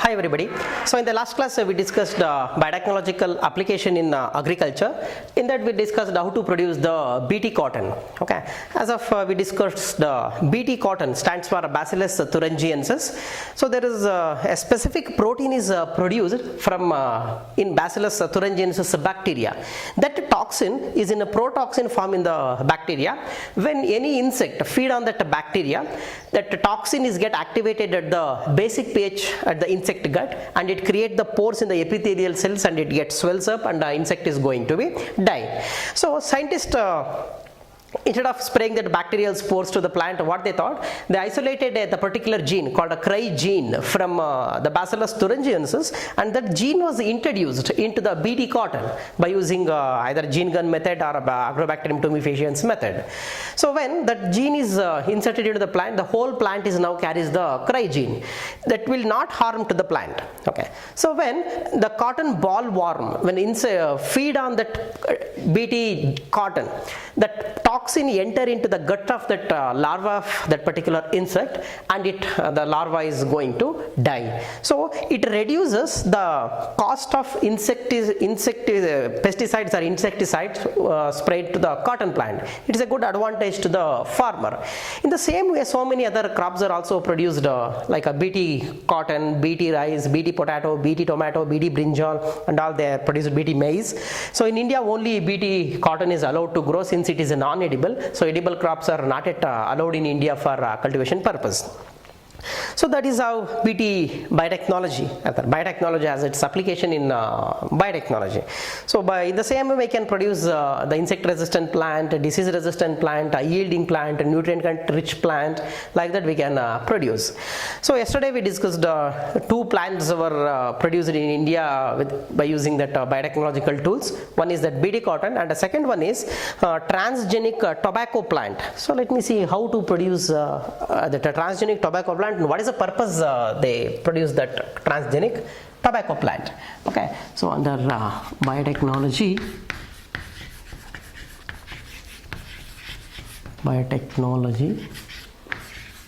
Hi everybody. So in the last class we discussed biotechnological application in agriculture. In that we discussed how to produce the BT cotton. Okay. As of we discussed BT cotton stands for Bacillus thuringiensis. So there is a specific protein is produced from in Bacillus thuringiensis bacteria. That toxin is in a protoxin form in the bacteria. When any insect feed on that bacteria, that toxin is get activated at the basic pH at the insect gut, and it creates the pores in the epithelial cells, and it gets swells up, and the insect is going to be die. So scientists instead of spraying that bacterial spores to the plant, what they thought, they isolated the particular gene called a cry gene from the Bacillus thuringiensis, and that gene was introduced into the BT cotton by using either gene gun method or Agrobacterium tumefaciens method. So when that gene is inserted into the plant, the whole plant is now carries the cry gene that will not harm to the plant. Okay. So when the cotton bollworm, when feed on that BT cotton, that toxin enter into the gut of that larva of that particular insect, and the larva is going to die. So it reduces the cost of pesticides or insecticides sprayed to the cotton plant. It is a good advantage to the farmer. In the same way, so many other crops are also produced like a BT cotton, BT rice, BT potato, BT tomato, BT brinjal, and all they are produced BT maize. So in India only BT cotton is allowed to grow since it is a non-edible. So edible crops are not yet allowed in India for cultivation purpose. So that is how biotechnology has its application in biotechnology. So in the same way we can produce the insect resistant plant, disease resistant plant, yielding plant, nutrient rich plant, like that we can produce. So yesterday we discussed two plants were produced in India by using that biotechnological tools. One is that BT cotton, and the second one is transgenic tobacco plant. So let me see how to produce the transgenic tobacco plant. What is the purpose they produce that transgenic tobacco plant? Okay, so under biotechnology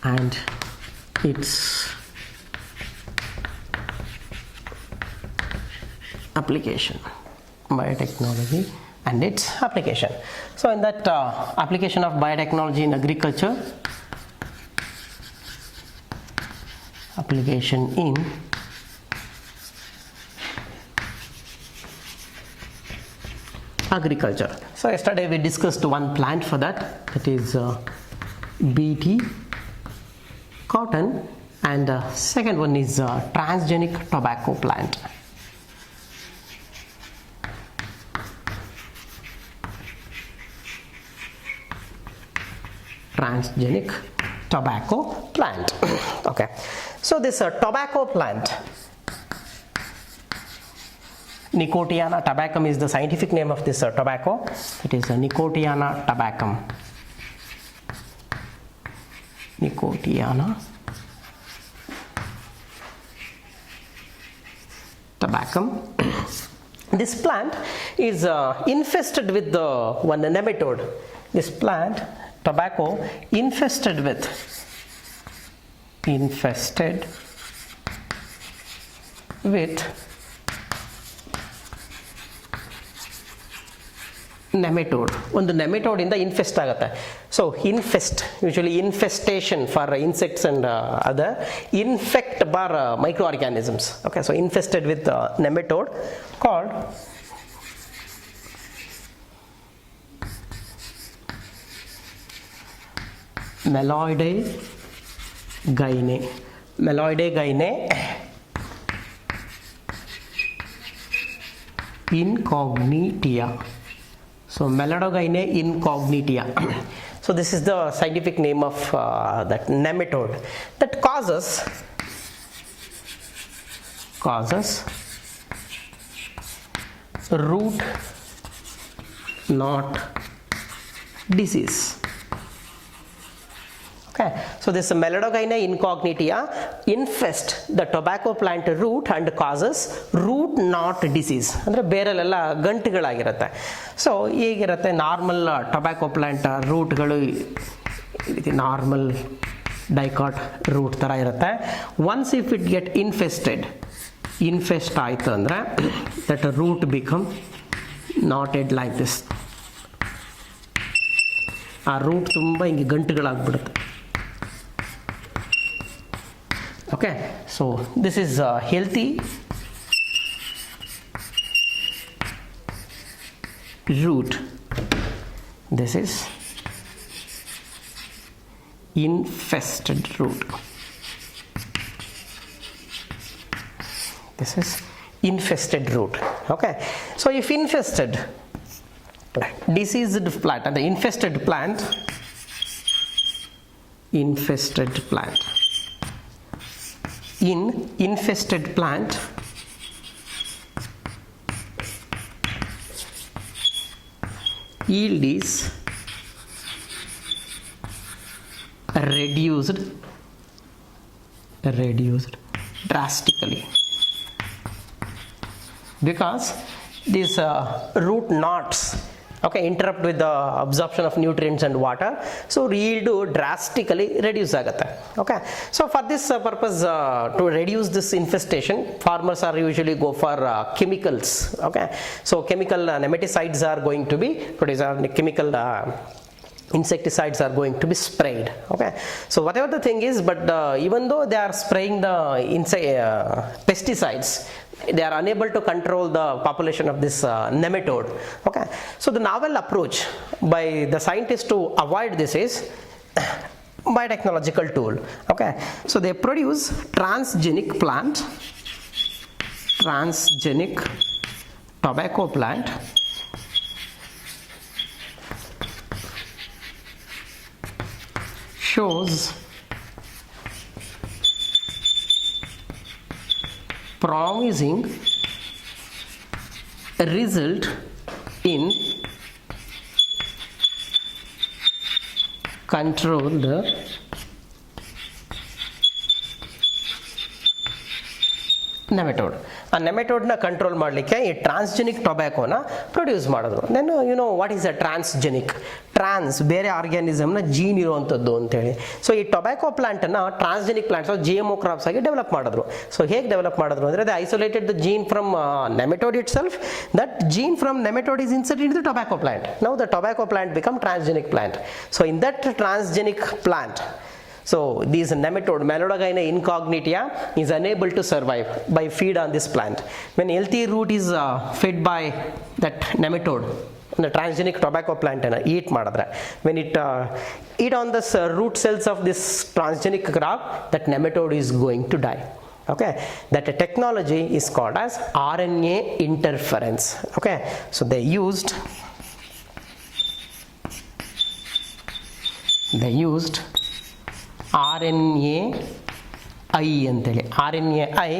and its application, biotechnology and its application. So in that application of biotechnology in agriculture, application in agriculture. So yesterday we discussed one plant for that, that is BT cotton, and second one is transgenic tobacco plant. Transgenic tobacco plant. Okay. So this tobacco plant, Nicotiana tabacum is the scientific name of this tobacco. It is Nicotiana tabacum. Nicotiana tabacum. This plant is infested with the one nematode. This plant, tobacco, infested with nematode. ಒಂದು nematode ಇಂದ infest ಆಗುತ್ತೆ. So infest, usually infestation for insects and other, infect by microorganisms. Okay, so infested with nematode called Meloidae incognitia. So Meloidae incognitia. So this is the scientific name of that nematode that causes root knot disease. Okay. So this Meloidae incognitia infest the tobacco plant root and causes root knot disease. ಅಂದ್ರೆ ಬೇರೆಲ್ಲ ಗಂಟುಗಳಾಗಿರುತ್ತೆ. So ಹೇಗಿರುತ್ತೆ normal tobacco plant ರೂಟ್ಗಳು normal dicot root ಥರ ಇರುತ್ತೆ. Once if it get infest ಆಯಿತು ಅಂದರೆ that root become knotted like this. ಆ ರೂಟ್ ತುಂಬ ಹಿಂಗೆ ಗಂಟುಗಳಾಗ್ಬಿಡುತ್ತೆ. Okay, so this is healthy root. This is infested root. This is infested root. Okay, so if infested, diseased plant, and the infested plant in infested plant yield is reduced drastically, because these root knots, okay, interrupt with the absorption of nutrients and water, so yield drastically reduce ಆಗುತ್ತೆ. Okay, so for this purpose, to reduce this infestation, farmers are usually go for chemicals. Okay, so chemical nematicides are going to be produced, chemical insecticides are going to be sprayed. Okay, so whatever the thing is, but even though they are spraying the pesticides, they are unable to control the population of this nematode. Okay, so the novel approach by the scientists to avoid this is biotechnological tool. Okay, so they produce transgenic tobacco plant shows promising result in controlled nematode. ಆ ನೆಮೆಟೋಡ್ನ control ಮಾಡಲಿಕ್ಕೆ ಈ transgenic ಟೊಬ್ಯಾಕೋನ produce ಮಾಡಿದ್ರು. Then you know what is a transgenic? Trans ಬೇರೆ ಆರ್ಗ್ಯಾನಿಸಮ್ನ gene ಇರುವಂಥದ್ದು ಅಂತೇಳಿ. So ಈ ಟೊಬ್ಯಾಕೋ ಪ್ಲಾಂಟನ್ನು ಟ್ರಾನ್ಸ್ಜೆನಿಕ್ ಪ್ಲಾಂಟ್ಸ್ GMO ಕ್ರಾಪ್ಸ್ ಆಗಿ ಡೆವಲಪ್ ಮಾಡಿದ್ರು. ಸೊ ಹೇಗೆ ಡೆವಲಪ್ ಮಾಡಿದ್ರು ಅಂದರೆ they isolated the gene from nematode itself. That gene from nematode is inserted in the tobacco plant. Now the tobacco plant become transgenic plant. So in that transgenic plant, so this nematode Melodogyna incognitia is unable to survive by feed on this plant. When healthy root is fed by that nematode, the transgenic tobacco plant eat madadre, when it eat on the root cells of this transgenic crop, that nematode is going to die. Okay, that technology is called as RNA interference. Okay, so they used RNAi ಅಂತೇಳಿ, RNAi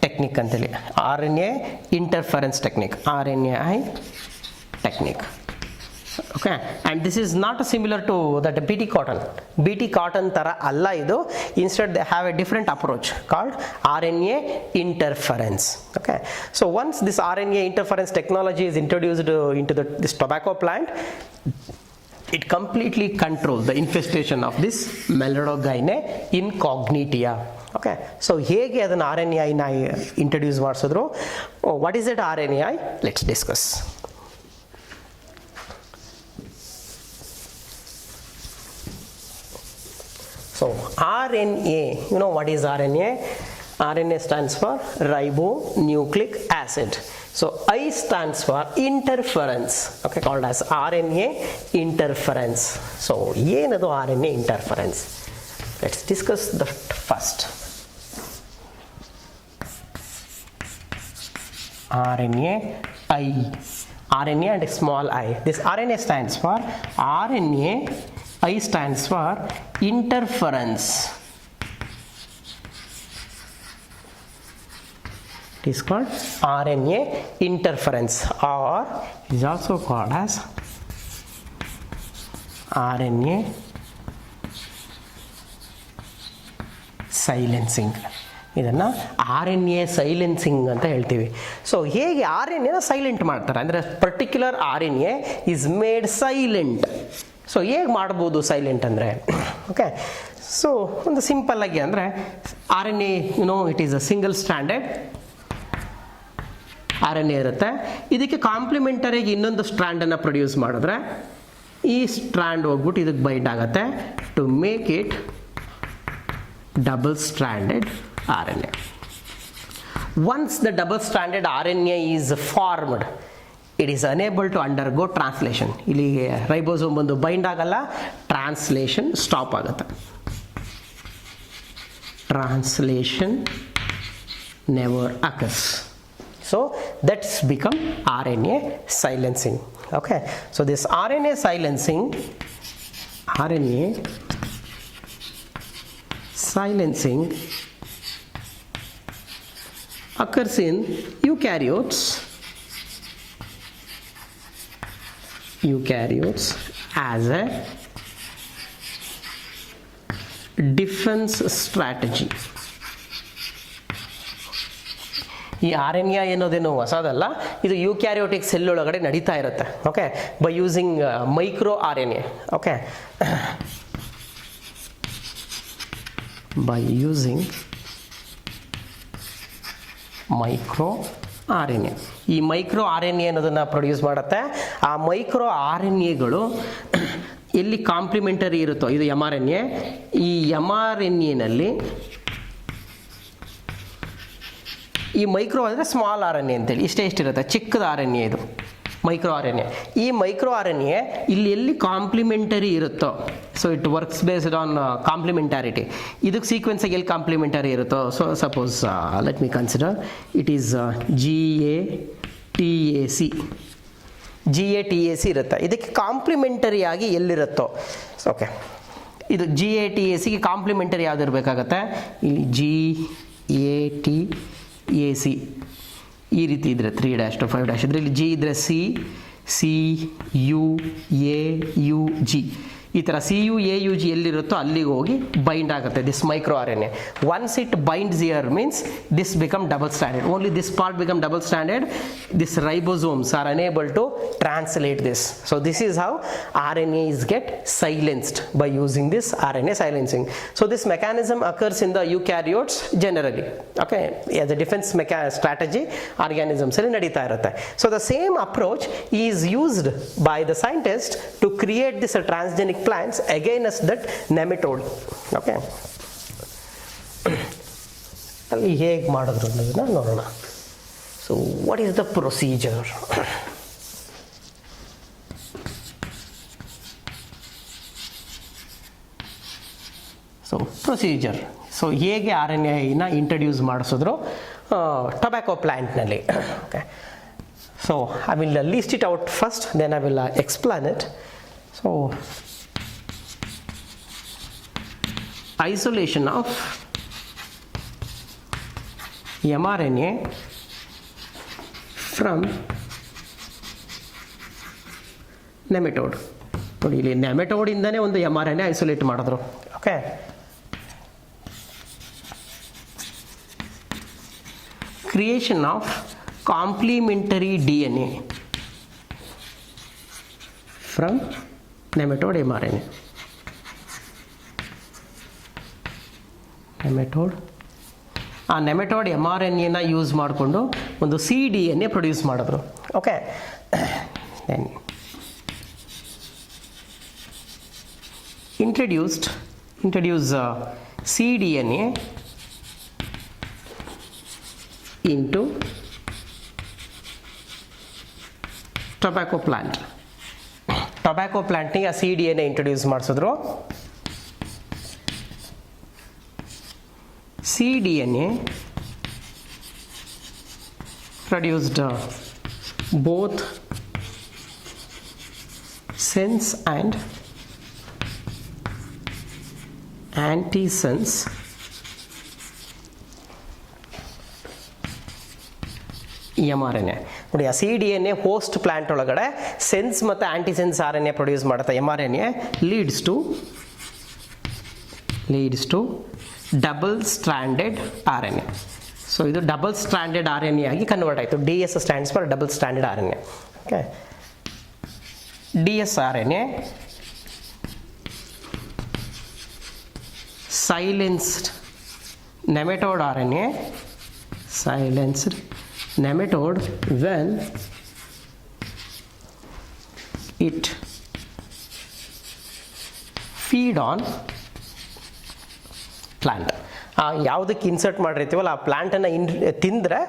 technique ಅಂತೇಳಿ, RNA interference technique, RNAi technique. Okay, and this is not similar to that BT cotton ತರ ಅಲ್ಲ ಇದು. Instead they have a different approach called RNA interference. Okay, so once this RNA interference technology is introduced into this tobacco plant, it completely controls the infestation of this Melodogyna incognitia. Okay, so ಹೇಗೆ ಅದನ್ನು RNAi ನ introduce ಮಾಡಿಸಿದ್ರು? What is it RNAi? Let's discuss. So RNA, you know what is RNA? RNA stands for ribonucleic acid. So I stands for interference, okay, called as RNA interference. So ಏನದು RNA interference? Let's discuss that first. RNA and a small I. This RNA stands for RNA, I stands for interference. It is called RNA interference, or it is also called as RNA silencing. ಇದನ್ನು RNA silencing ಅಂತ ಹೇಳ್ತೀವಿ. So ಹೇಗೆ RNAನ silent ಮಾಡ್ತಾರೆ ಅಂದರೆ particular RNA is made silent. So ಹೇಗೆ ಮಾಡ್ಬೋದು silent ಅಂದರೆ? Okay, so ಒಂದು ಸಿಂಪಲ್ ಆಗಿ ಅಂದರೆ RNA it is a single stranded RNA ಇರುತ್ತೆ. ಇದಕ್ಕೆ ಕಾಂಪ್ಲಿಮೆಂಟರಿಯಾಗಿ ಇನ್ನೊಂದು ಸ್ಟ್ರಾಂಡನ್ನು ಪ್ರೊಡ್ಯೂಸ್ ಮಾಡಿದ್ರೆ ಈ ಸ್ಟ್ರಾಂಡ್ ಹೋಗ್ಬಿಟ್ಟು ಇದಕ್ಕೆ ಬೈಂಡ್ ಆಗುತ್ತೆ to make it double stranded RNA. Once the double stranded RNA is formed, it is unable to undergo translation. ಇಲ್ಲಿಗೆ ರೈಬೋಸೋಮ್ ಬಂದು ಬೈಂಡ್ ಆಗಲ್ಲ, ಟ್ರಾನ್ಸ್ಲೇಷನ್ ಸ್ಟಾಪ್ ಆಗುತ್ತೆ. Translation never occurs. So that's become RNA silencing. Okay, so this RNA silencing occurs in eukaryotes as a defense strategy. ಈ RNA ಅನ್ನೋದೇನು ಹೊಸದಲ್ಲ, ಇದು ಯೂಕ್ಯಾರಿಯೋಟಿಕ್ cell ಒಳಗಡೆ ನಡೀತಾ ಇರುತ್ತೆ. Okay, by using micro RNA. Okay, by using micro RNA. ಈ micro RNA ಅನ್ನೋದನ್ನು produce ಮಾಡುತ್ತೆ. ಆ micro RNAಗಳು ಎಲ್ಲಿ ಕಾಂಪ್ಲಿಮೆಂಟರಿ ಇರುತ್ತೋ, ಇದು mRNA, ಈ mRNAನಲ್ಲಿ ಈ ಮೈಕ್ರೋ ಅಂದರೆ ಸ್ಮಾಲ್ RNA ಅಂತೇಳಿ ಇಷ್ಟಿರುತ್ತೆ, ಚಿಕ್ಕದ RNA ಇದು ಮೈಕ್ರೋ RNA. ಈ ಮೈಕ್ರೋ RNA ಇಲ್ಲಿ ಎಲ್ಲಿ ಕಾಂಪ್ಲಿಮೆಂಟರಿ ಇರುತ್ತೋ, so it works based on complementarity. ಇದಕ್ಕೆ ಸೀಕ್ವೆನ್ಸಾಗಿ ಎಲ್ಲಿ ಕಾಂಪ್ಲಿಮೆಂಟರಿ ಇರುತ್ತೋ, so suppose let me consider it is GATAC ಇರುತ್ತೆ. ಇದಕ್ಕೆ ಕಾಂಪ್ಲಿಮೆಂಟರಿಯಾಗಿ ಎಲ್ಲಿರುತ್ತೋ, ಓಕೆ, ಇದು GATACಗೆ ಕಾಂಪ್ಲಿಮೆಂಟರಿ ಯಾವ್ದು ಇರಬೇಕಾಗತ್ತೆ, ಇಲ್ಲಿ GATAC ಈ ರೀತಿ ಇದ್ರೆ 3' to 5' ಇದರಲ್ಲಿ G ಇದ್ರೆ CUAUG, ಈ ಥರ CUAUG ಎಲ್ಲಿರುತ್ತೋ ಅಲ್ಲಿಗೆ ಹೋಗಿ ಬೈಂಡ್ ಆಗುತ್ತೆ this micro RNA. Once it binds here means this become double standard, only this part become double standard. This ribosomes are unable to translate this. So this is how RNA is get silenced by using this RNA silencing. So this mechanism occurs in the eukaryotes generally. Okay, as a defense strategy organisms ಅಲ್ಲಿ ನಡೀತಾ ಇರುತ್ತೆ. So the same approach is used by the scientist to create this transgenic plants against that nematode. Okay, ಅಲ್ಲಿ ಹೇಗೆ ಮಾಡಿದ್ರು ಅನ್ನೋದನ್ನ ನೋಡೋಣ. So what is the procedure? So procedure, so ಹೇಗೆ RNAನ ಇಂಟ್ರಡ್ಯೂಸ್ ಮಾಡಿಸಿದ್ರು ಟೊಬ್ಯಾಕೊ ಪ್ಲ್ಯಾಂಟ್ನಲ್ಲಿ. Okay, so I will list it out first, then I will explain it. So isolation of mRNA from nematode. ನೋಡಿ, ಇಲ್ಲಿ ನೆಮೆಟೋಡಿಂದನೇ ಒಂದು mRNA ಐಸೋಲೇಟ್ ಮಾಡಿದ್ರು. Okay, creation of complementary DNA from nematode mRNA. ಆ nematode mRNAನ use ಮಾಡಿಕೊಂಡು ಒಂದು cDNA produce ಮಾಡಿದ್ರು. Okay, then introduce cDNA into tobacco plant. Tobacco ಪ್ಲಾಂಟ್ನಿಗೆ ಆ cDNA ಇಂಟ್ರೊಡ್ಯೂಸ್ ಮಾಡಿಸಿದ್ರು. cDNA produced both sense and antisense mRNA. ನೋಡಿ, ಆ cDNA ಹೋಸ್ಟ್ ಪ್ಲಾಂಟ್ ಒಳಗಡೆ ಸೆನ್ಸ್ ಮತ್ತು ಆಂಟಿಸೆನ್ಸ್ RNA ಪ್ರೊಡ್ಯೂಸ್ ಮಾಡುತ್ತೆ mRNA, leads to double stranded RNA. So ಇದು double stranded RNA ಆಗಿ ಕನ್ವರ್ಟ್ ಆಯಿತು. DS stands for double stranded RNA. Okay, DS RNA silenced nematode RNA, silenced nematode when it feed on plant. ಯಾವುದಕ್ಕೆ insert ಮಾಡಿರ್ತೀವಲ್ಲ ಆ ಪ್ಲಾಂಟನ್ನು ತಿಂದರೆ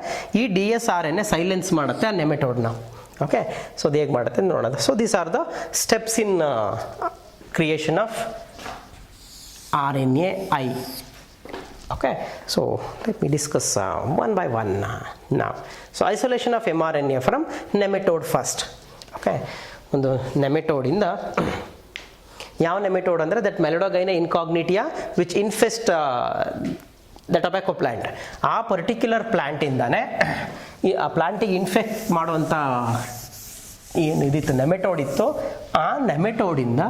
ಈ DSRNA silence ಮಾಡುತ್ತೆ ಆ ನೆಮೆಟೋಡ್ನ. ಓಕೆ, ಸೊ ಅದು ಹೇಗೆ ಮಾಡುತ್ತೆ ನೋಡೋಣ. So these are the steps in creation of RNAi. Okay, so let me discuss one by one now. So isolation of mRNA from nematode first. Okay, ಒಂದು nematode ಇಂದ ಯಾವ nematode ಅಂದರೆ that Meloidogyne incognita which infest the tobacco plant. ಆ particular ಪ್ಲ್ಯಾಂಟಿಂದಾನೆ ಆ ಪ್ಲ್ಯಾಂಟಿಗೆ infect ಮಾಡುವಂಥ ಏನು ಇದಿತ್ತು ನೆಮೆಟೋಡ್ ಇತ್ತು, ಆ ನೆಮೆಟೋಡಿಂದ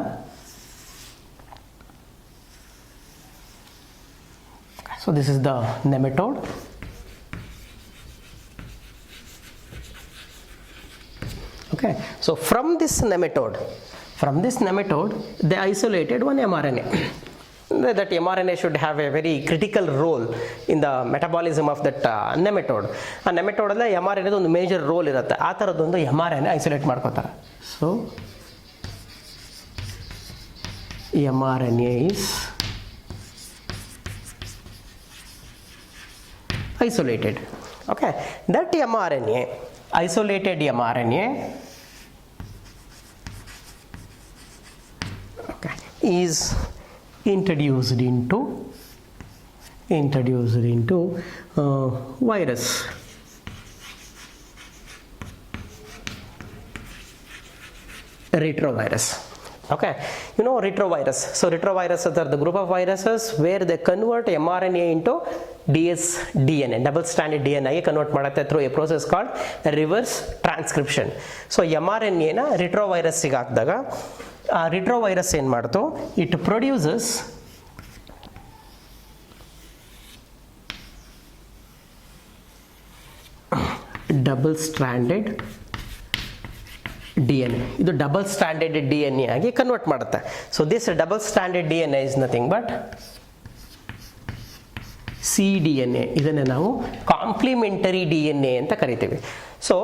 so this is the nematode. Okay, so from this nematode they isolated one mRNA. That mRNA should have a very critical role in the metabolism of that nematode. ಆ ನೆಮೆಟೋಡ್ ಅಲ್ಲೇ mRNA ಒಂದು major role ಇರುತ್ತೆ. ಆ ಥರದ್ದೊಂದು mRNA isolate ಮಾಡ್ಕೋತಾರೆ. So mRNA is isolated. Okay, that mRNA, isolated mRNA, okay, is introduced into virus. Retrovirus. Okay, you know retrovirus. So retroviruses are the group of viruses where they convert mRNA into DNA, double stranded DNA convert ಮಾಡುತ್ತೆ through a process called reverse transcription. So mRNA ನ retrovirus ಗೆ ಹಾಕಿದಾಗ ಆ retrovirus ಏನು ಮಾಡ್ತು, it produces double stranded DNA. ಇದು double standard DNA ಆಗಿ convert ಮಾಡುತ್ತೆ. So this double standard DNA is nothing but cDNA. ಇದನ್ನು ನಾವು ಕಾಂಪ್ಲಿಮೆಂಟರಿ DNA ಅಂತ ಕರಿತೀವಿ. So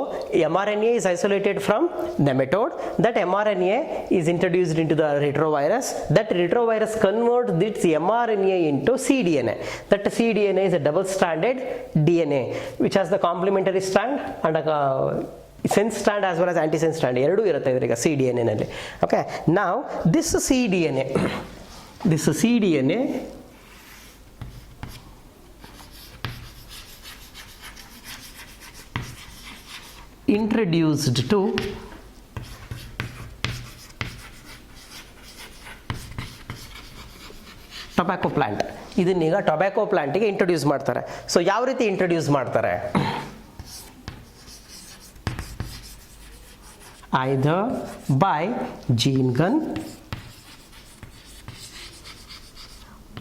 mRNA is isolated from nematode. That mRNA is introduced into the retrovirus. That retrovirus converts this mRNA into cDNA. That cDNA is a double stranded DNA which has the complementary strand and sense strand as well as antisense strand ಎರಡೂ ಇರುತ್ತೆ ಇದರಿಗೆ cDNA ನಲ್ಲಿ. Okay, ನಾವು this cDNA introduced to tobacco plant. ಇದನ್ನೀಗ tobacco ಪ್ಲಾಂಟಿಗೆ introduce ಮಾಡ್ತಾರೆ. So ಯಾವ ರೀತಿ ಇಂಟ್ರೊಡ್ಯೂಸ್ ಮಾಡ್ತಾರೆ? either by gene gun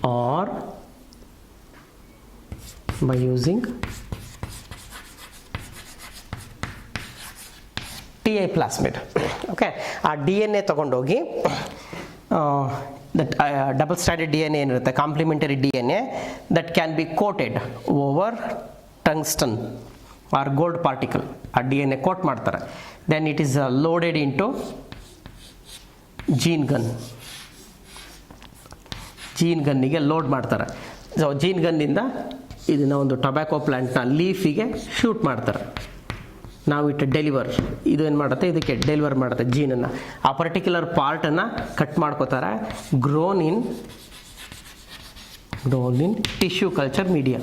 or by using TI plasmid. Okay, ಆ DNA ತಗೊಂಡೋಗಿ that double stranded DNA ಏನಿರುತ್ತೆ complementary DNA that can be coated over tungsten or gold particle. ಆ DNA ಕೋಟ್ ಮಾಡ್ತಾರೆ. Then it is loaded into gene gun. Gene ಗನ್ನಿಗೆ load ಮಾಡ್ತಾರೆ. So gene ಗನ್ನಿಂದ ಇದನ್ನು ಒಂದು ಟೊಬ್ಯಾಕೊ ಪ್ಲ್ಯಾಂಟ್ನ ಲೀಫಿಗೆ ಶೂಟ್ ಮಾಡ್ತಾರೆ. ನಾವು ಇಟ್ ಡೆಲಿವರ್, ಇದು ಏನು ಮಾಡುತ್ತೆ, ಇದಕ್ಕೆ ಡೆಲಿವರ್ ಮಾಡುತ್ತೆ ಜೀನನ್ನು. ಆ ಪರ್ಟಿಕ್ಯುಲರ್ ಪಾರ್ಟನ್ನು ಕಟ್ ಮಾಡ್ಕೋತಾರೆ. Grown in tissue culture media.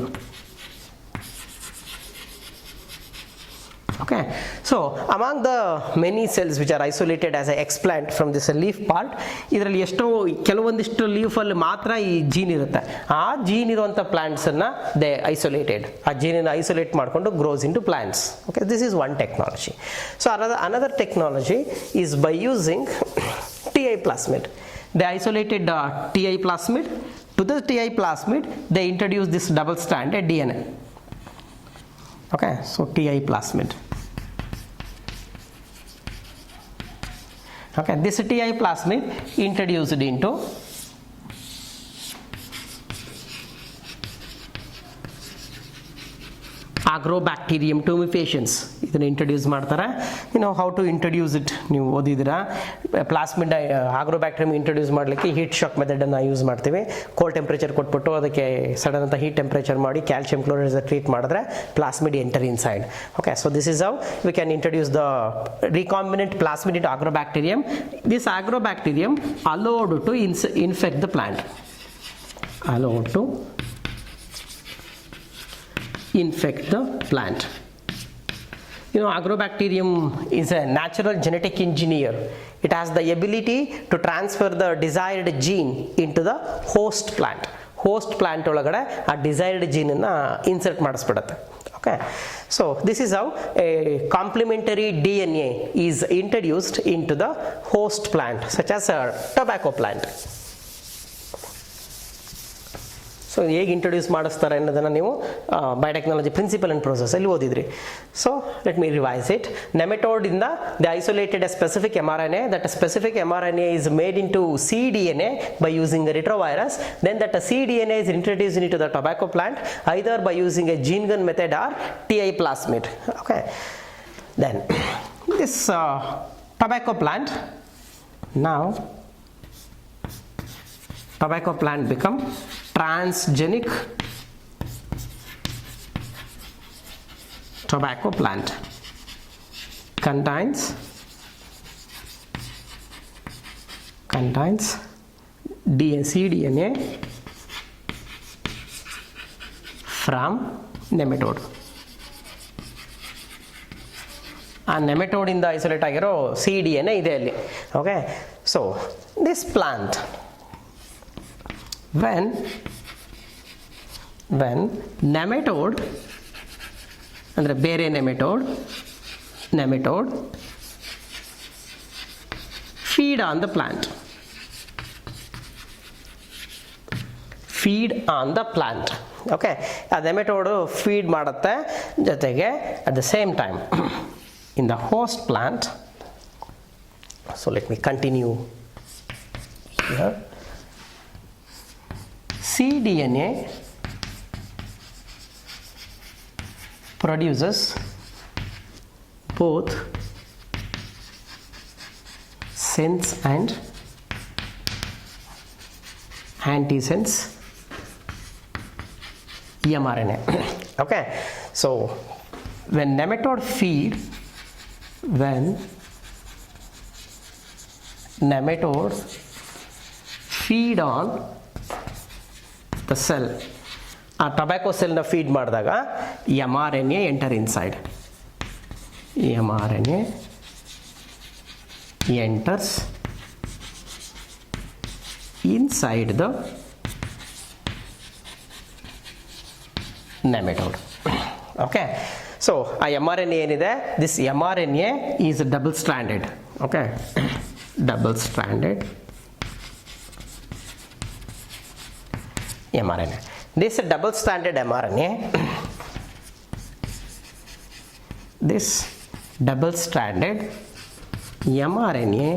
Okay, so among the many cells which are isolated as an explant from this leaf part, ಇದರಲ್ಲಿ ಎಷ್ಟೋ ಕೆಲವೊಂದಿಷ್ಟು ಲೀಫಲ್ಲಿ ಮಾತ್ರ ಈ ಜೀನ್ ಇರುತ್ತೆ. ಆ ಜೀನ್ ಇರುವಂಥ ಪ್ಲಾಂಟ್ಸನ್ನು ದೇ ಐಸೋಲೇಟೆಡ್, ಆ ಜೀನನ್ನು ಐಸೋಲೇಟ್ ಮಾಡಿಕೊಂಡು grows into plants. Okay, this is one technology. So another technology is by using TI plasmid. They isolated TI plasmid. To the TI plasmid they introduced this double stranded DNA. Okay, so TI plasmid. Okay, this TI plasmid introduced into agrobacterium tumefaciens ಇದನ್ನು introduce ಮಾಡ್ತಾರೆ. How to introduce it ನೀವು ಓದಿದ್ದೀರಾ. Plasmid agrobacterium introduce ಮಾಡಲಿಕ್ಕೆ heat shock ಮೆಥಡನ್ನು use ಮಾಡ್ತೀವಿ. Cold temperature ಕೊಟ್ಬಿಟ್ಟು ಅದಕ್ಕೆ sudden ಅಂತ ಹೀಟ್ ಟೆಂಪ್ರೇಚರ್ ಮಾಡಿ ಕ್ಯಾಲ್ಸಿಯಂ ಕ್ಲೋರೈಡ್ ಟ್ರೀಟ್ ಮಾಡಿದ್ರೆ plasmid enter inside. Okay, so this is how we can introduce the recombinant plasmid into agrobacterium. This agrobacterium allowed to infect the plant. Allowed to infect the plant. Agrobacterium is a natural genetic engineer. It has the ability to transfer the desired gene into the host plant. Host plant ಒಳಗಡೆ ಆ desired gene ಅನ್ನು insert ಮಾಡಿಸ್ಬಿಡುತ್ತೆ. Okay, so this is how a complementary DNA is introduced into the host plant, such as a tobacco plant. So ಹೇಗೆ introduce ಮಾಡಿಸ್ತಾರೆ ಅನ್ನೋದನ್ನು ನೀವು biotechnology principle and process ಅಲ್ಲಿ ಓದಿದ್ರಿ. So let me revise it. ನೆಮೆಟೋಡಿಂದ they isolated a specific mRNA. That specific mRNA is made into cDNA by using a retrovirus. Then that cDNA is introduced into the tobacco plant either by using a gene gun method or TI plasmid. Okay, then this tobacco plant, now tobacco plant become transgenic tobacco plant, contains cDNA from nematode. ಆ nematode ಇಂದ isolate ಆಗಿರೋ cDNA ಇದೆ ಅಲ್ಲಿ. Okay, so this plant when nematode ಅಂದರೆ ಬೇರೆ nematode feed on the plant, okay, ಆ nematode feed ಮಾಡುತ್ತೆ. ಜೊತೆಗೆ at the same time in the host plant, so let me continue here. cDNA produces both sense and antisense mRNA. Okay, so when nematode feed on the cell, ಆ tobacco ಸೆಲ್ನ feed ಮಾಡಿದಾಗ mRNA enter inside. mRNA enters inside the nematode. Okay, so ಆ mRNA ಏನಿದೆ, this mRNA is double stranded. Okay, double stranded mRNA. This double stranded mRNA, this double stranded mRNA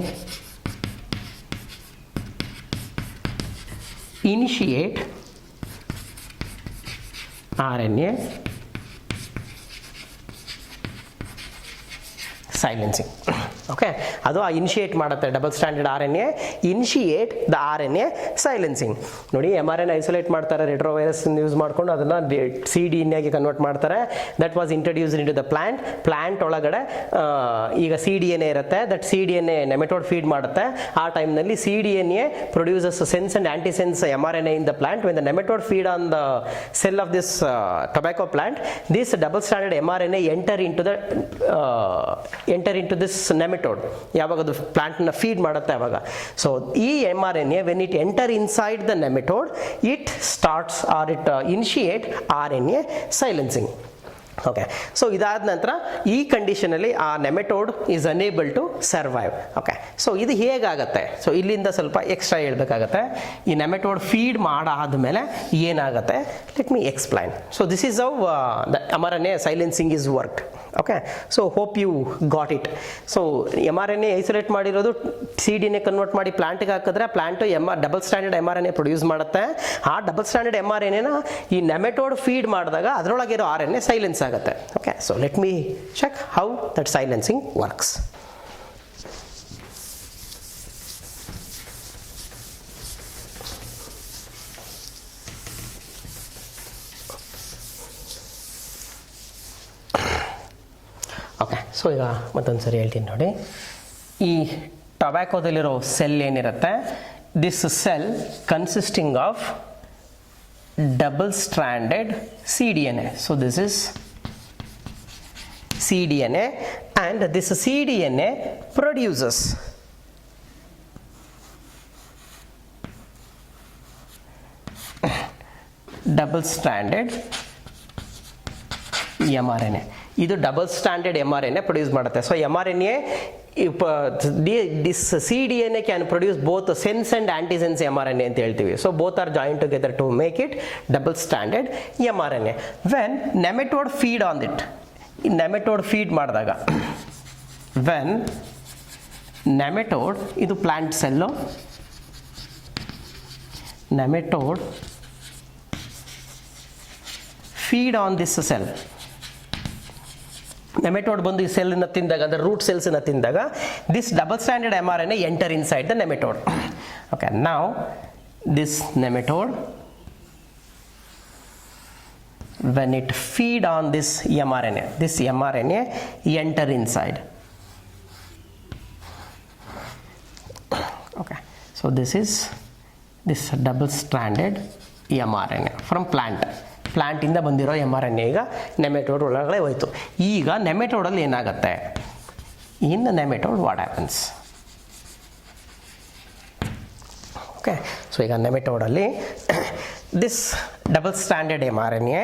initiate RNA silencing. Okay, ಅದು ಆ initiate ಮಾಡುತ್ತೆ. Double standard RNA initiate the RNA silencing. ನೋಡಿ, mRNA isolate ಮಾಡ್ತಾರೆ, ರೆಟ್ರೋವೈರಸ್ use ಮಾಡ್ಕೊಂಡು ಅದನ್ನು cDNA ಆಗಿ convert ಮಾಡ್ತಾರೆ. That was introduced in to the plant ಒಳಗಡೆ ಈಗ cDNA ಇರುತ್ತೆ. ದಟ್ cDNA ನೆಮೆಟೋಡ್ ಫೀಡ್ ಮಾಡುತ್ತೆ. ಆ ಟೈಮ್ನಲ್ಲಿ cDNA produces sense and antisense mRNA in the plant. When the nematode feed on the cell of this tobacco plant, this double stranded mRNA enter into this nematode. ಯಾವಾಗ ಅದು plant ನ feed ಮಾಡುತ್ತೆ ಅವಾಗ. So ಈ mRNA when it enter inside the nematode, it starts or it initiate RNA silencing. Okay, so ಇದಾದ ನಂತರ ಈ ಕಂಡೀಷನಲ್ಲಿ ಆ nematode is unable to survive. Okay, so ಇದು ಹೇಗಾಗತ್ತೆ? ಸೊ ಇಲ್ಲಿಂದ ಸ್ವಲ್ಪ ಎಕ್ಸ್ಟ್ರಾ ಹೇಳ್ಬೇಕಾಗತ್ತೆ. ಈ ನೆಮೆಟೋಡ್ ಫೀಡ್ ಮಾಡಾದ್ಮೇಲೆ ಏನಾಗುತ್ತೆ, let me explain. So this is how the mRNA silencing is work. Okay, so hope you got it. So mRNA isolate ಮಾಡಿರೋದು CD convert ಮಾಡಿ ಪ್ಲಾಂಟ್ಗೆ ಹಾಕಿದ್ರೆ plant double stranded mRNA produce ಮಾಡುತ್ತೆ. ಆ double stranded mRNAನ ಈ ನೆಮೆಟೋಡ್ ಫೀಡ್ ಮಾಡಿದಾಗ ಅದರೊಳಗಿರೋ RNA ಸೈಲೆನ್ಸ್ ಆಗುತ್ತೆ. Okay, so let me check how that silencing works. Okay, so ಈಗ ಮತ್ತೊಂದು ಸರಿ ಹೇಳ್ತೀನಿ ನೋಡಿ. ಈ ಟೊಬ್ಯಾಕೋದಲ್ಲಿರೋ ಸೆಲ್ ಏನಿರುತ್ತೆ, this cell consisting of double stranded CDNA. So this is CDNA and this CDNA produces double stranded mRNA. ಇದು ಡಬಲ್ ಸ್ಟ್ಯಾಂಡರ್ಡ್ mRNA ಪ್ರೊಡ್ಯೂಸ್ ಮಾಡುತ್ತೆ. So mRNA this CDNA can produce both sense and antisense mRNA ಅಂತ ಹೇಳ್ತೀವಿ. So both are joined together to make it double stranded mRNA. When nematode feed on it, nematode feed ಮಾಡಿದಾಗ, when nematode, ಇದು plant cell, nematode feed on this cell, nematode ಬಂದು ಈ cell ತಿಂದಾಗ, ಅಂದರೆ root cells ತಿಂದಾಗ, this double stranded mRNA enter inside the nematode. Okay, now this nematode, when it feed on this mRNA enter inside. Okay, so this is this double stranded mRNA from plant ಇಂದ ಬಂದಿರೋ mRNA ಈಗ nematode ಒಳಗಡೆ ಹೋಯ್ತು. ಈಗ ನೆಮೆಟೋಡಲ್ಲಿ ಏನಾಗುತ್ತೆ, in nematode what happens? Okay, so ಈಗ ನೆಮೆಟೋಡಲ್ಲಿ this double stranded mRNA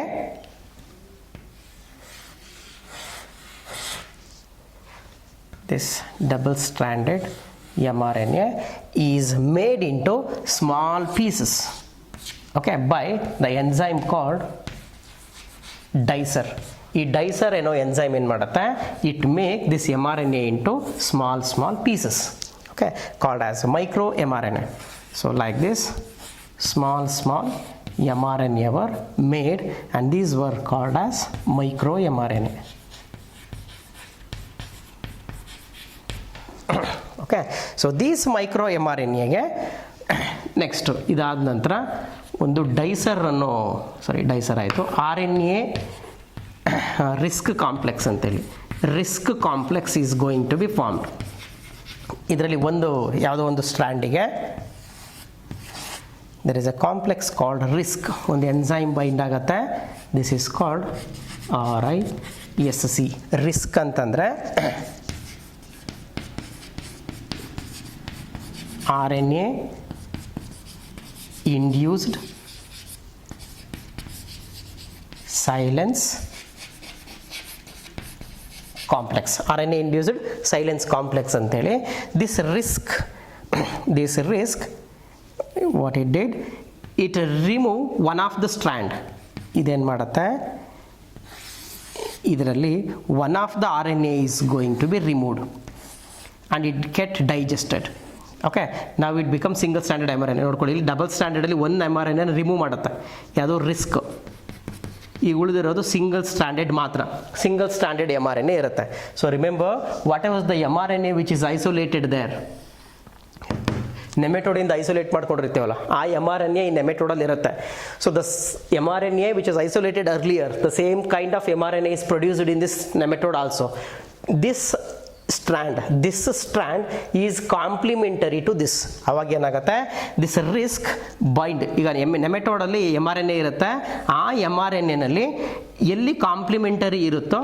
is made into small pieces, okay, by the enzyme called dicer. ಈ ಡೈಸರ್ ಏನೋ ಎಂಜೈಮ್ ಏನು ಮಾಡುತ್ತೆ, it make this mRNA into small pieces, okay, called as micro mRNA. So like this small mRNA were made and these were called as micro mRNA. Okay, so these micro mRNA ಗೆ next ಇದಾದ ನಂತರ ಒಂದು dicer ಆಯಿತು, RNA risk complex ಅಂತೇಳಿ, risk complex is going to be formed. ಇದರಲ್ಲಿ ಯಾವುದೋ ಒಂದು ಸ್ಟ್ರ್ಯಾಂಡಿಗೆ there is a complex called risk, ಒಂದು ಎಂಜೈಮ್ ಬೈಂಡ್ ಆಗುತ್ತೆ, this is called RISC. Risk ಅಂತಂದರೆ RNA induced silence complex, RNA induced silence complex ಅಂತೇಳಿ. this risk what it did, it remove one of the strand. ಇದೇನು ಮಾಡುತ್ತೆ, ಇದರಲ್ಲಿ one of the RNA is going to be removed and it get digested. Okay, ನಾವು it become single stranded mRNA. ನೋಡ್ಕೊಳ್ಳಿ, ಇಲ್ಲಿ double ಸ್ಟ್ಯಾಂಡರ್ಡಲ್ಲಿ ಒಂದು mRNA remove ಮಾಡುತ್ತೆ, ಯಾವುದೋ RISC. ಈಗ ಉಳಿದಿರೋದು ಸಿಂಗಲ್ ಸ್ಟ್ಯಾಂಡರ್ಡ್ ಮಾತ್ರ, ಸಿಂಗಲ್ ಸ್ಟ್ಯಾಂಡರ್ಡ್ mRNA ಇರುತ್ತೆ. So remember what was the mRNA which is isolated there, ನೆಮೆಟೋಡಿಂದ ಐಸೋಲೇಟ್ ಮಾಡ್ಕೊಂಡಿರ್ತೀವಲ್ಲ, ಆ mRNA ಈ ನೆಮೆಟೋಡಲ್ಲಿ ಇರುತ್ತೆ. So the mRNA which is isolated earlier, the same kind of mRNA is produced in this nematode also. this strand is complementary to this. ಅವಾಗ ಏನಾಗುತ್ತೆ, this risk bind, ಈಗ ನೆಮೆಟೋಡಲ್ಲಿ mRNA ಇರುತ್ತೆ, ಆ mRNA ನಲ್ಲಿ ಎಲ್ಲಿ ಕಾಂಪ್ಲಿಮೆಂಟರಿ ಇರುತ್ತೋ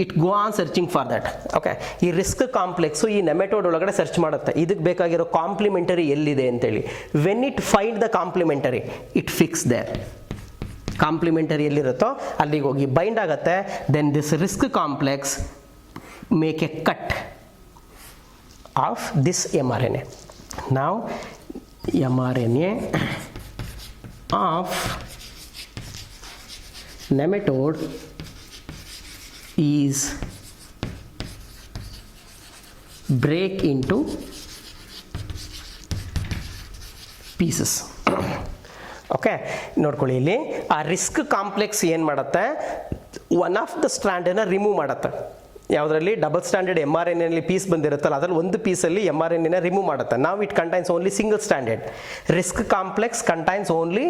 it go on searching for that. Okay, ಈ RISC complex ಈ ನೆಮೆಟೋಡ್ ಒಳಗಡೆ ಸರ್ಚ್ ಮಾಡುತ್ತೆ, ಇದಕ್ಕೆ ಬೇಕಾಗಿರೋ ಕಾಂಪ್ಲಿಮೆಂಟರಿ ಎಲ್ಲಿದೆ ಅಂತೇಳಿ. When it find the complementary it fix there, complementary ಎಲ್ಲಿರುತ್ತೋ ಅಲ್ಲಿಗೆ ಹೋಗಿ ಬೈಂಡ್ ಆಗುತ್ತೆ. Then this RISC complex make a cut of this mRNA. Now mRNA of nematode is break into pieces. Okay ನೋಡ್ಕೊಳ್ಳಿ, ಇಲ್ಲಿ ಆ ರಿಸ್ಕ್ ಕಾಂಪ್ಲೆಕ್ಸ್ ಏನು ಮಾಡುತ್ತೆ, one of the ಸ್ಟ್ರಾಂಡನ್ನು ರಿಮೂವ್ ಮಾಡುತ್ತೆ. ಯಾವುದರಲ್ಲಿ ಡಬಲ್ ಸ್ಟ್ಯಾಂಡರ್ಡ್ mRNA ಪೀಸ್ ಬಂದಿರುತ್ತಲ್ಲ, ಅದರಲ್ಲಿ ಒಂದು ಪೀಸಲ್ಲಿ mRNA ರಿಮೂವ್ ಮಾಡುತ್ತೆ. ನಾವು it contains only single stranded. RISC complex contains only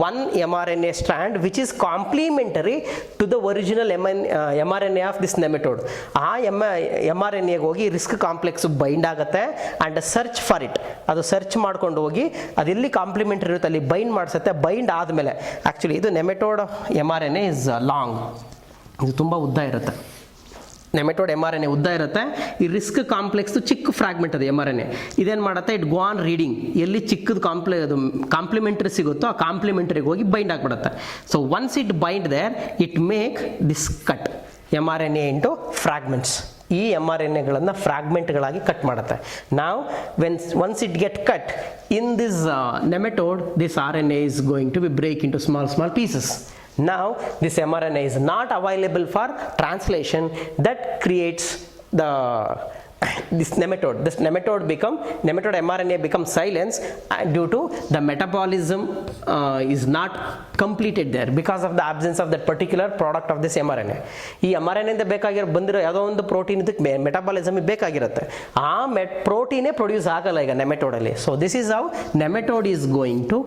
one mRNA strand which is complementary to the original mRNA of this nematode. ಆ mRNAಗೆ ಹೋಗಿ ರಿಸ್ಕ್ ಕಾಂಪ್ಲೆಕ್ಸ್ ಬೈಂಡ್ ಆಗುತ್ತೆ ಆ್ಯಂಡ್ ಸರ್ಚ್ ಫಾರ್ ಇಟ್. ಅದು search ಮಾಡ್ಕೊಂಡು ಹೋಗಿ ಅದೆಲ್ಲಿ ಕಾಂಪ್ಲಿಮೆಂಟರಿ ಇರುತ್ತೆ ಅಲ್ಲಿ ಬೈಂಡ್ ಮಾಡಿಸುತ್ತೆ. ಬೈಂಡ್ ಆದಮೇಲೆ ಆ್ಯಕ್ಚುಲಿ ಇದು ನೆಮೆಟೋಡ್ mRNA ಇಸ್ ಲಾಂಗ್, ಇದು ತುಂಬ ಉದ್ದ ಇರುತ್ತೆ. ನೆಮೆಟೋಡ್ mRNA ಉದ್ದ ಇರುತ್ತೆ. ಈ ರಿಸ್ಕ್ ಕಾಂಪ್ಲೆಕ್ಸ್ ಚಿಕ್ಕ ಫ್ರಾಗ್ಮೆಂಟ್ ಅದು mRNA. ಇದೇನು ಮಾಡುತ್ತೆ, ಇಟ್ ಗೋ ಆನ್ ರೀಡಿಂಗ್, ಎಲ್ಲಿ ಚಿಕ್ಕದು ಅದು ಕಾಂಪ್ಲಿಮೆಂಟರಿ ಸಿಗುತ್ತೋ ಆ ಕಾಂಪ್ಲಿಮೆಂಟರಿಗೆ ಹೋಗಿ ಬೈಂಡ್ ಆಗಿಬಿಡುತ್ತೆ. So once it bind there it make this cut mRNA into fragments. ಈ mRNAಗಳನ್ನು ಫ್ರಾಗ್ಮೆಂಟ್ಗಳಾಗಿ ಕಟ್ ಮಾಡುತ್ತೆ. ನಾವು once it get cut in this nematode, this RNA is going to be break into small pieces. Now this mRNA is not available for translation. That creates this nematode mRNA becomes silenced due to the metabolism is not completed there because of the absence of that particular product of this mRNA. ಈ mRNA ಇಂದ ಬೇಕಾಗಿರೋ ಬಂದಿರೋ ಯಾವುದೋ ಒಂದು protein ಇದಕ್ಕೆ metabolism ಬೇಕಾಗಿರುತ್ತೆ. ಆ ಪ್ರೋಟೀನೇ produce ಆಗಲ್ಲ ಈಗ ನೆಮೆಟೋಡಲ್ಲಿ. So this is how nematode is going to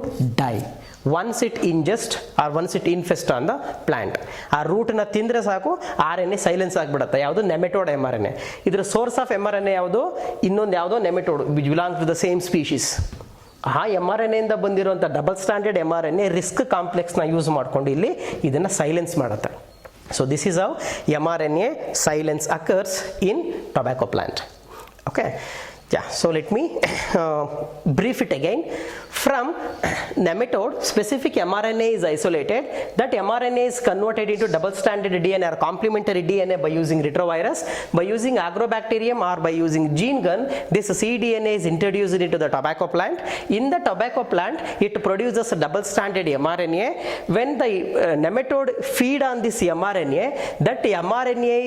die once it ingest or once it infest on the plant. ಆ ರೂಟ್ನ ತಿಂದರೆ ಸಾಕು RNA ಸೈಲೆನ್ಸ್ ಆಗಿಬಿಡುತ್ತೆ. ಯಾವುದು ನೆಮೆಟೋಡ್ mRNA. ಇದರ ಸೋರ್ಸ್ ಆಫ್ mRNA ಯಾವುದು, ಇನ್ನೊಂದು ಯಾವುದೋ nematode which belongs to the same species. ಆ mRNA ಇಂದ ಬಂದಿರುವಂಥ ಡಬಲ್ ಸ್ಟ್ಯಾಂಡರ್ಡ್ mRNA ರಿಸ್ಕ್ ಕಾಂಪ್ಲೆಕ್ಸ್ನ ಯೂಸ್ ಮಾಡ್ಕೊಂಡು ಇಲ್ಲಿ ಇದನ್ನು ಸೈಲೆನ್ಸ್ ಮಾಡುತ್ತೆ. So this is how mRNA silence occurs in tobacco plant. Okay, yeah, so let me brief it again. From nematode, specific mRNA is isolated. That mRNA is converted into double stranded DNA or complementary DNA by using retrovirus. By using agrobacterium or by using gene gun, this cDNA is introduced into the tobacco plant. In the tobacco plant, it produces a double stranded mRNA. When the nematode feed on this mRNA, that mRNA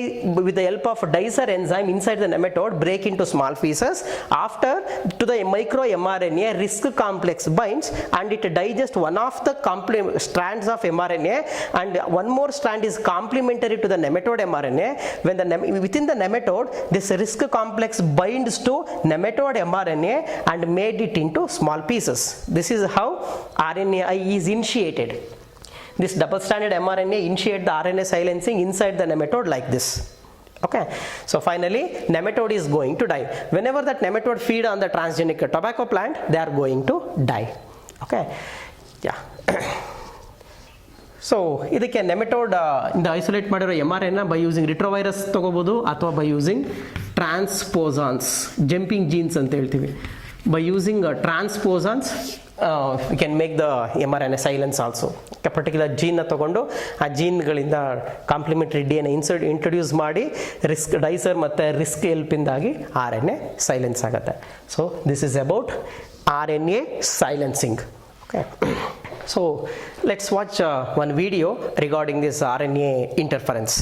with the help of dicer enzyme inside the nematode break into small pieces. After to the micro mRNA risk complex binds and it digests one of the strands of mRNA and one more strand is complementary to the nematode mRNA. When within the nematode this risk complex binds to nematode mRNA and made it into small pieces. This is how RNAi is initiated. This double stranded mRNA initiate the RNA silencing inside the nematode like this. Okay, so finally nematode is going to die. Whenever that nematode feed on the transgenic tobacco plant, they are going to die. Okay, yeah. So ಇದಕ್ಕೆ nematode ಇಂದ isolate ಮಾಡಿರೋ mRNA by using ರಿಟ್ರೋವೈರಸ್ ತೊಗೋಬೋದು ಅಥವಾ by using ಟ್ರಾನ್ಸ್ಪೋಸಾನ್ಸ್, jumping jeans ಅಂತ ಹೇಳ್ತೀವಿ. By using transposons, we can make the mRNA silence also. A particular gene ತಗೊಂಡು ಆ ಜೀನ್ಗಳಿಂದ complementary DNA introduce ಮಾಡಿ ರಿಸ್ಕ್ ಡೈಸರ್ ಮತ್ತು ರಿಸ್ಕ್ ಹೆಲ್ಪಿಂದಾಗಿ RNA ಸೈಲೆನ್ಸ್ ಆಗುತ್ತೆ. So this is about RNA silencing. Okay. So let's watch one video regarding this RNA interference.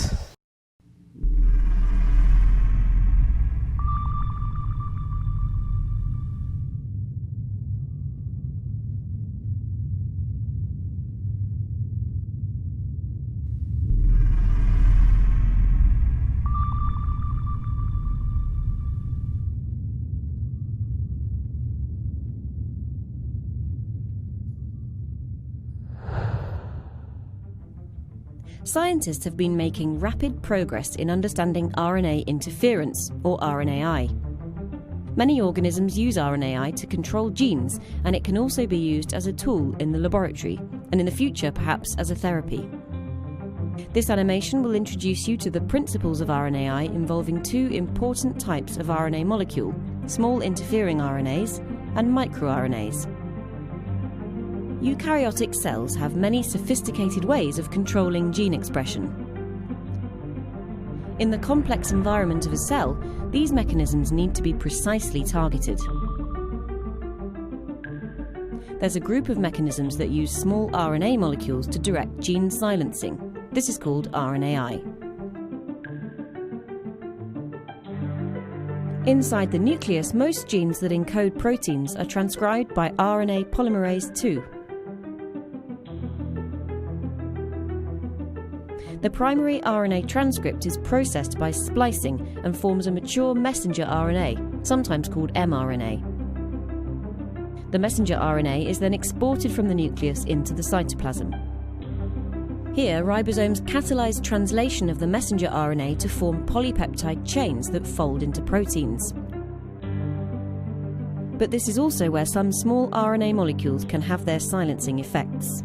Scientists have been making rapid progress in understanding RNA interference, or RNAi. Many organisms use RNAi to control genes, and it can also be used as a tool in the laboratory, and in the future perhaps as a therapy. This animation will introduce you to the principles of RNAi involving two important types of RNA molecule, small interfering RNAs and microRNAs. Eukaryotic cells have many sophisticated ways of controlling gene expression. In the complex environment of a cell, these mechanisms need to be precisely targeted. There's a group of mechanisms that use small RNA molecules to direct gene silencing. This is called RNAi. Inside the nucleus, most genes that encode proteins are transcribed by RNA polymerase II. The primary RNA transcript is processed by splicing and forms a mature messenger RNA, sometimes called mRNA. The messenger RNA is then exported from the nucleus into the cytoplasm. Here, ribosomes catalyze translation of the messenger RNA to form polypeptide chains that fold into proteins. But this is also where some small RNA molecules can have their silencing effects.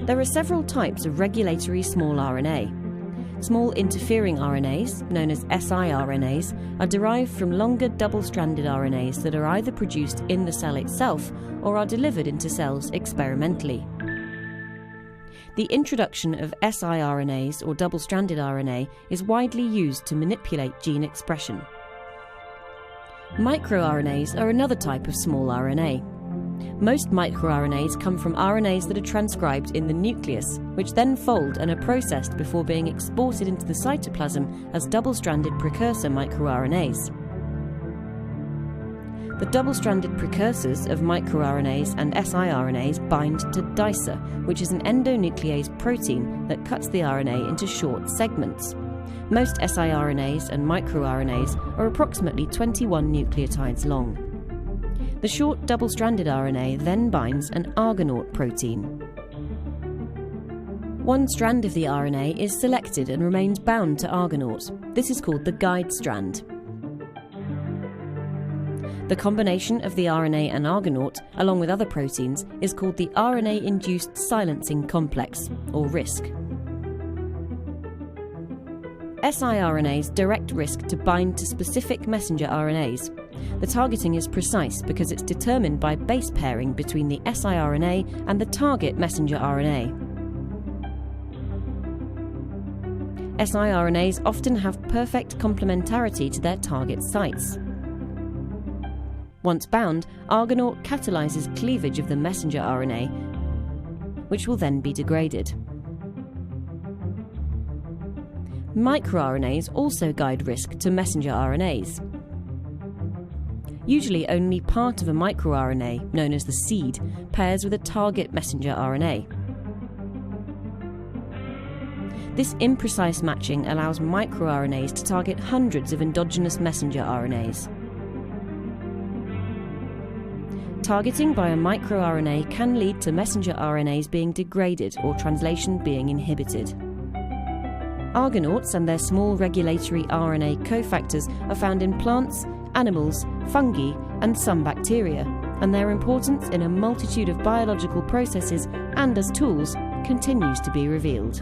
There are several types of regulatory small RNA. Small interfering RNAs, known as siRNAs, are derived from longer double-stranded RNAs that are either produced in the cell itself or are delivered into cells experimentally. The introduction of siRNAs, or double-stranded RNA, is widely used to manipulate gene expression. MicroRNAs are another type of small RNA. Most microRNAs come from RNAs that are transcribed in the nucleus, which then fold and are processed before being exported into the cytoplasm as double-stranded precursor microRNAs. The double-stranded precursors of microRNAs and siRNAs bind to dicer, which is an endonuclease protein that cuts the RNA into short segments. Most siRNAs and microRNAs are approximately 21 nucleotides long. The short double-stranded RNA then binds an Argonaute protein. One strand of the RNA is selected and remains bound to Argonaute. This is called the guide strand. The combination of the RNA and Argonaute, along with other proteins, is called the RNA-induced silencing complex, or RISC. siRNAs direct RISC to bind to specific messenger RNAs. The targeting is precise because it's determined by base pairing between the siRNA and the target messenger RNA. siRNAs often have perfect complementarity to their target sites. Once bound, Argonaute catalyzes cleavage of the messenger RNA, which will then be degraded. MicroRNAs also guide RISC to messenger RNAs. Usually only part of a microRNA, known as the seed, pairs with a target messenger RNA. This imprecise matching allows microRNAs to target hundreds of endogenous messenger RNAs. Targeting by a microRNA can lead to messenger RNAs being degraded or translation being inhibited. Argonautes and their small regulatory RNA cofactors are found in plants, animals, fungi, and some bacteria, and their importance in a multitude of biological processes and as tools continues to be revealed.